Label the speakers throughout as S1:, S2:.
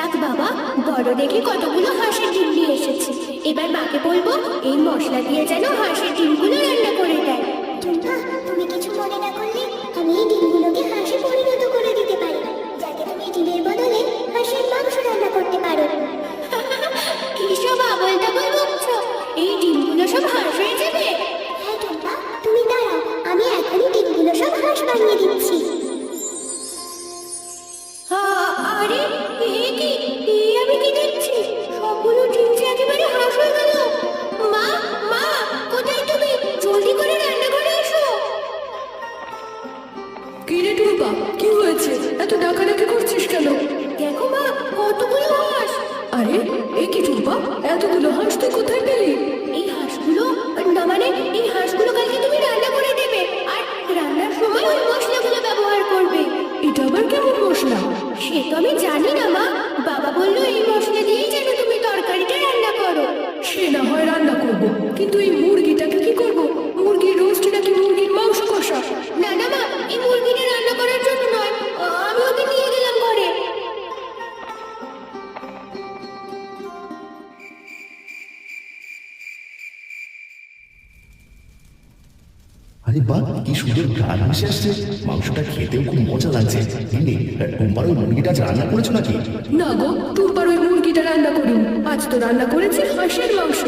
S1: যাক বাবা, বড় দেখে কতগুলো হাঁসের ডিম নিয়ে এসেছি। এবার মাকে বলবো এই মশলা দিয়ে যেন হাঁসের ডিমগুলো রান্না করে দেয়।
S2: টুম্পা, তুমি কিছু মনে না করলে আমি এই ডিমগুলোকে হাঁসে পরিণত করে দিতে পারি, যাতে তুমি ডিমের বদলে হাঁসের মাংস রান্না করতে পারো।
S1: কি সব আবল তাবল বকছো? এই ডিমগুলো সব হাঁস হয়ে যাবে?
S2: হ্যাঁ টুম্পা, তুমি দাঁড়াও, আমি এখনই ডিমগুলো সব হাঁস বানিয়ে দিচ্ছি।
S1: আরে এ কি, আমি কি দেখছি? সবগুলো ডিম যে একেবারে হাঁস হয়ে গেল। মা, মা, কোথায় তুমি? জলদি করে রান্না করে এসো।
S3: কি রে টুম্পা, কি হয়েছে? এত ডাকাডাকি করছিস কেন?
S1: দেখো মা, কতগুলো হাঁস।
S3: আরে এ কি টুম্পা, এতগুলো হাঁস তুই কোথায় পেলি?
S1: এই হাঁসগুলো, না মানে এই হাঁসগুলো কালকে তুমি রান্না করে দেবে, আর রান্নার সময় ওই মশলাগুলো ব্যবহার করবে।
S3: এটা আবার কেমন মশলা?
S1: সে তো আমি জানি না মা, বাবা বললো এই মশলা দিয়েই যেন তুমি তরকারিটা রান্না করো।
S3: সে না হয় রান্না করব, কিন্তু এই মুরগিটাকে কি করব? মুরগির রোস্ট নাকি মুরগির মাংস কষা?
S1: না না মা, এই মুরগিটা রান্না করার জন্য নয়, আমি ওকে নিয়ে গেলাম ঘরে।
S4: আরে বাহ, কি সুন্দর ঘ্রাণ ভেসে আসছে। মাংসটা খেতেও খুব মজা লাগছে। কিন্তু টুম্পার ওই মুরগিটা আজ রান্না করেছো নাকি?
S3: না গো, টুম্পার ওই মুরগিটা রান্না করিনি, আজ তো রান্না করেছে হাঁসের মাংস।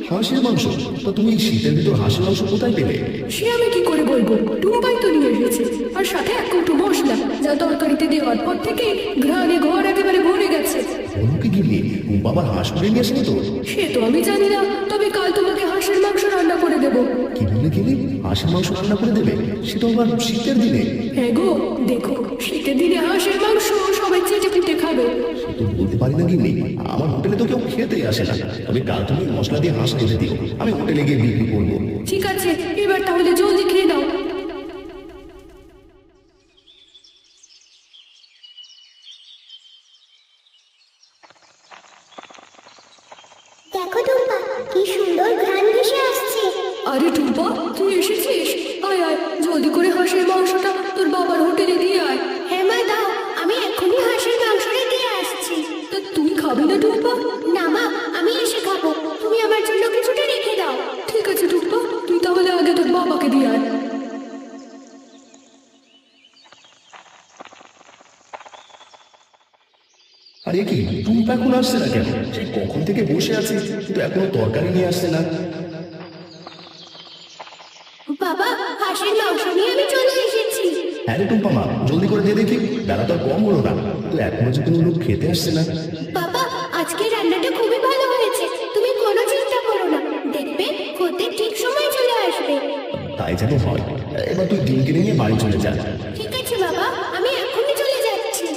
S4: হাঁসের মাংস? তো তুমি এই শীতের ভিতর হাঁসের মাংস কোথায় পেলে?
S3: সে আমি কি করে বলবো, টুম্পাই তো নিয়ে এসেছে, আর সাথে এক কৌটো মশলা, যা তরকারিতে দেওয়ার পর থেকে ঘ্রাণে ঘর একেবারে ভরে গেছে।
S4: ওকে গিয়ে টুম্পা আবার হাঁস করে নিয়ে আসেনি তো?
S3: সে তো আমি জানি না, তবে কাল তোমাকে হাঁসের মাংস রান্না করে দেবো।
S4: কি বলে গেলে হাঁসের মাংস রান্না করে দেবে? সেটা আবার শীতের দিনে?
S3: হ্যাঁ গো, দেখো শীতের দিনে হাঁসের মাংস সবাই চেটে পুটে খাবে।
S4: সে তো বলতে পারি না গিন্নি, আমার হোটেলে তো কেউ খেতেই আসে না। তবে কাল তুমি মশলা দিয়ে হাঁস রেঁধে দিও, আমি হোটেলে গিয়ে বিক্রি করবো।
S3: ঠিক আছে, এবার তাহলে জলদি খেয়ে নাও।
S2: দেখো টুম্পা, কি সুন্দর ঘ্রাণ ভেসে আসছে।
S3: আরে টুম্পা, তুই এসেছিস? আয় আয়, জলদি করে হাঁসের মাংসটা তোর বাবার হোটেলে দিয়ে আয়।
S1: হ্যাঁ মা, দাও, আমি এখনই হাঁসের মাংসটা দিয়ে আসছি।
S3: তা তুই খাবি না টুম্পা?
S1: না মা, আমি এসে খাবো, তুমি আমার জন্য কিছুটা রেখে দাও।
S3: ঠিক আছে টুম্পা, তুই তাহলে আগে তোর বাবাকে দিয়ে আয়।
S4: আরে কি টুম্পা এখন আসছে না কেন? সে কখন থেকে বসে আছে, কিন্তু এখনো তরকারি নিয়ে আসছে না।
S1: বাবা, হাঁসের মাংস নিয়ে আমি চলে এসেছি।
S4: হ্যাঁ রে টুম্পা মা, জলদি করে দিয়ে দেখি, বেলা তো আর কম হলো না, কিন্তু এখনো যে কোনো লোক খেতে আসছে না।
S1: বাবা, আজকে রান্নাটা খুবই ভালো হয়েছে, তুমি কোনো চিন্তা করো না, দেখবে খদ্দের ঠিক সময় চলে আসবে।
S4: তাই যেন হয়। এবার তুই ডিম কিনে নিয়ে বাড়ি চলে যা।
S1: ঠিক আছে বাবা, আমি এখনই চলে যাচ্ছি।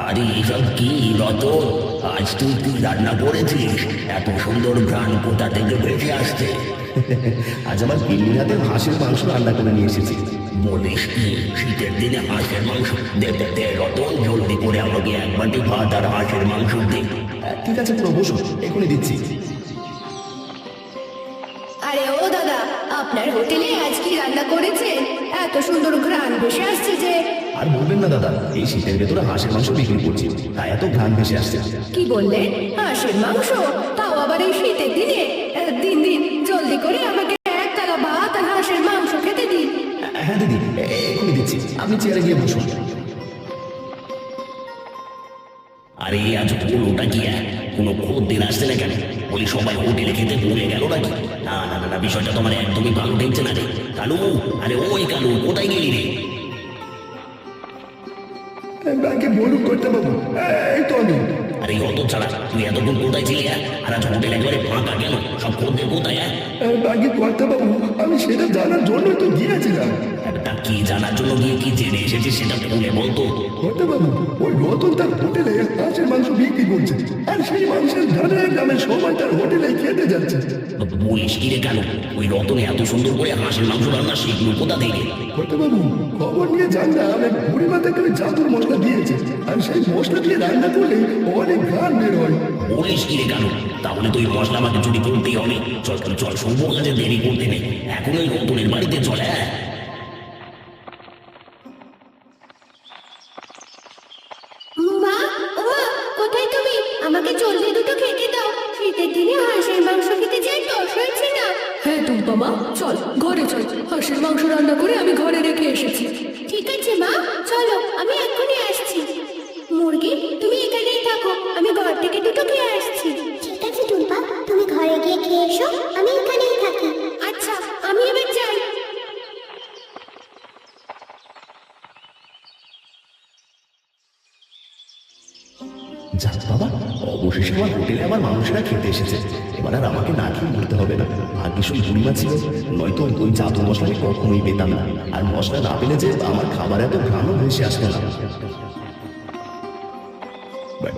S5: আরে এসব কি রতন, আজ তুই কি রান্না করেছিস? এত সুন্দর ঘ্রাণ কোথা থেকে ভেসে আসছে?
S4: আজ আমার গিন্নির হাতে হাঁসের মাংস রান্না করে নিয়ে এসেছি।
S5: বলিস কি, শীতের দিনে হাঁসের মাংস? দে দে দে রতন, জলদি করে আমাকে এক বাটি ভাত আর হাঁসের মাংস দে।
S4: ঠিক আছে পুরো বসো, এখনই দিচ্ছি।
S1: আরে ও দাদা, আপনার হোটেলে আজ কি রান্না করেছেন? এত সুন্দর ঘ্রাণ ভেসে আসছে যে।
S4: আর বলবেন না দাদা, এই শীতের ভেতরে হাঁসের মাংস বিক্রি করছি, তাই এত ঘ্রাণ ভেসে আসছে।
S1: কি বললেন? হাঁসের মাংস? তাও আবার এই শীতের দিনে? দিন দিন, জলদি করে আমাকে এক থালা ভাত আর হাঁসের মাংস খেতে দিন।
S4: হ্যাঁ দিদি, এখনই দিচ্ছি, আপনি চেয়ারে গিয়ে বসুন।
S5: আরে আজ ওটা কি, কোনো খদ্দের আসছে না কেন? বলি সবাই হোটেলে খেতে ভুলে গেল নাকি? না না না না, বিষয়টা তোমার একদমই ভালো ঠেকছে না রে। কালু, আরে ওই কালু, কোথায় গেলি রে?
S4: ব্যাংকে বলুন করতে পাবো, এই তো আমি।
S5: আরে অত ছাড়া তুই এতক্ষণ কোথায় ছিলি? আর আজ হোটেল একেবারে ফাঁকা কেন? সব খদ্দের কোথায়?
S4: ব্যাংকে করতে পাবো, আমি সেটা জানার জন্য তো গিয়েছিলাম।
S5: কি জানার জন্য গিয়ে কি জেনে এসেছিস সেটা খুলে বলতো।
S4: ঘটে বাবু, ওই রতন তার হোটেলে হাঁসের মাংস বিক্রি করছে, আর সেই মাংসের ধারে গ্রামের সবাই তার হোটেলে খেতে যাচ্ছে।
S5: বলিস কি রে কেন? ওই রতনে এত সুন্দর করে হাঁসের মাংস রান্না শিখলো কোথা থেকে?
S4: ঘটে বাবু, খবর নিয়ে জানলাম এক বুড়িমা থেকে ওই জাদুর মশলা দিয়েছে, আর সেই মশলা দিয়ে রান্না করলে অনেক ঘ্রাণ বের হয়।
S5: বলিস কি রে কেন? তাহলে তো ওই মশলা আমাকে চুরি করতেই হবে। চল চল চল, শুভ কাজে দেরি করতে নেই, এখন ওই রতনের বাড়িতে চল। হ্যাঁ
S1: মা, ও মা, কোথায় তুমি? আমাকে জলদি দুটো খেতে দাও। শীতের দিনে হাঁসের মাংস খেতে চাই, তস হয়েছে না।
S3: হ্যাঁ টুম্পা মা, চল ঘরে চল, হাঁসের মাংস রান্না করে আমি ঘরে রেখে এসেছি।
S1: ঠিক আছে মা, চলো আমি এক্ষুনি আসছি। মুরগি, তুমি এখানেই থাকো, আমি ঘর থেকে দুটো খেয়ে আসছি।
S2: ঠিক আছে টুম্পা, তুমি ঘরে গিয়ে খেয়ে এসো, আমি এখানেই থাকি।
S1: আচ্ছা, আমি এবার যাই।
S4: যাক বাবা, অবশেষে আমার হোটেলে আমার মানুষেরা খেতে এসেছে। এবার আর আমাকে না খেয়ে মরতে হবে না। ভাগ্যিস ওই বুড়িমা ছিল, নয়তো ওই জাদু মশলা আমি কখনোই পেতাম না। আর মশলা না পেলে যে আমার খাবার এত ঘ্রাণও ভেসে আসতো না।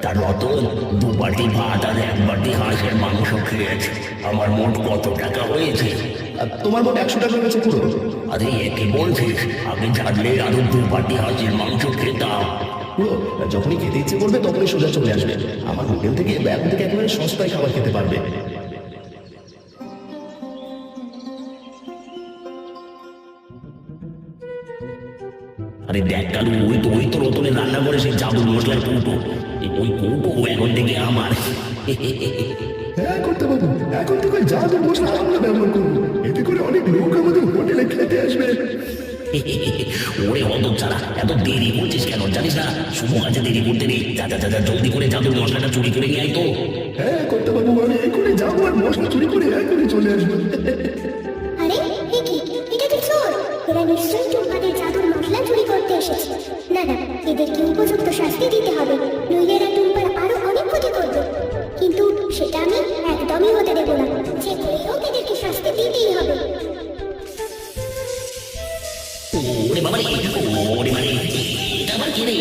S5: তার রতন, 2 বাটি ভাত আর 1 বাটি হাঁসের মাংস খেয়েছে, আমার মোট কত টাকা হয়েছে?
S4: আর তোমার মোট 100 টাকা হয়েছে পুরো।
S5: আরে একে বলছিস? আমি জানলে আরো 2 বাটি হাঁসের মাংস খেতাম।
S4: পুরো যখনই খেতে ইচ্ছে করবে তখনই সোজা চলে আসবে আমার হোটেল থেকে। এখন থেকে একেবারে সস্তায় খাবার খেতে পারবে।
S5: আরে দেখ কালু, ওই তো রতনের রান্না করে সেই জাদুর মশলার কৌটো। ওই কৌটো এখন থেকে আমার।
S4: হ্যাঁ করতে পারবো, এখন থেকে ওই জাদুর মশলা আমরা ব্যবহার করবো। এতে করে অনেক লোক আমাদের হোটেলে খেতে আসবে।
S5: ওরে হতচ্ছাড়া, এত দেরি করছিস কেন? জানিস না শুভ কাজে দেরি করতে নেই। যা যা যা যা, জলদি করে জাদুর মশলাটা চুরি করে নিয়ে আয় তো।
S4: হ্যাঁ করতে পারবো, আমি এখনই যাবো আর মশলা চুরি করে এখনই চলে আসবো।
S2: আরে এ কি, এটা তো চোর। এরা নিশ্চয়ই টুম্পাদের জাদুর মশলা চুরি করতে এসেছে। না না, এদেরকে উপযুক্ত শাস্তি দিতে হবে, নইলে এরা টুম্পার আরো অনেক ক্ষতি করবে। কিন্তু সেটা আমি একদমই হতে দেবো না। যে করেই হোক এদেরকে শাস্তি দিতেই হবে।
S5: ওরে বাবা রে, ওরে মানে এটা আবার কি রে?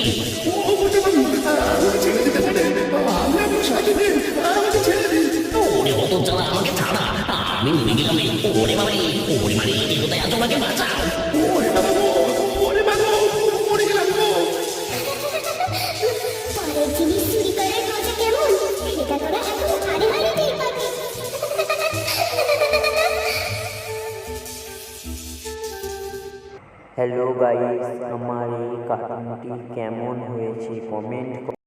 S4: ও করতে পারবো, আমাকে ছেড়ে দিতে পারে, আমি আপনার সাথে দিন, আমাকে ছেড়ে দিন।
S5: ওরে হতচ্ছাড়া, আমাকে ছাড়া, আমি মরে গেলাম রে। ওরে বাবা রে, ওরে মানে এ কোথায় আছো? আমাকে বাঁচাও।
S4: ওরে বাবা গো, ওরে বাবা গো, মরে গেলাম গো।
S2: পরের জিনিস চুরি করার মজা কেমন, সেটা তোরা এখনো হাড়ে হাড়ে টের পাবি।
S6: হ্যালো গাইস, আমার এই কার্টুনটি কেমন হয়েছে কমেন্ট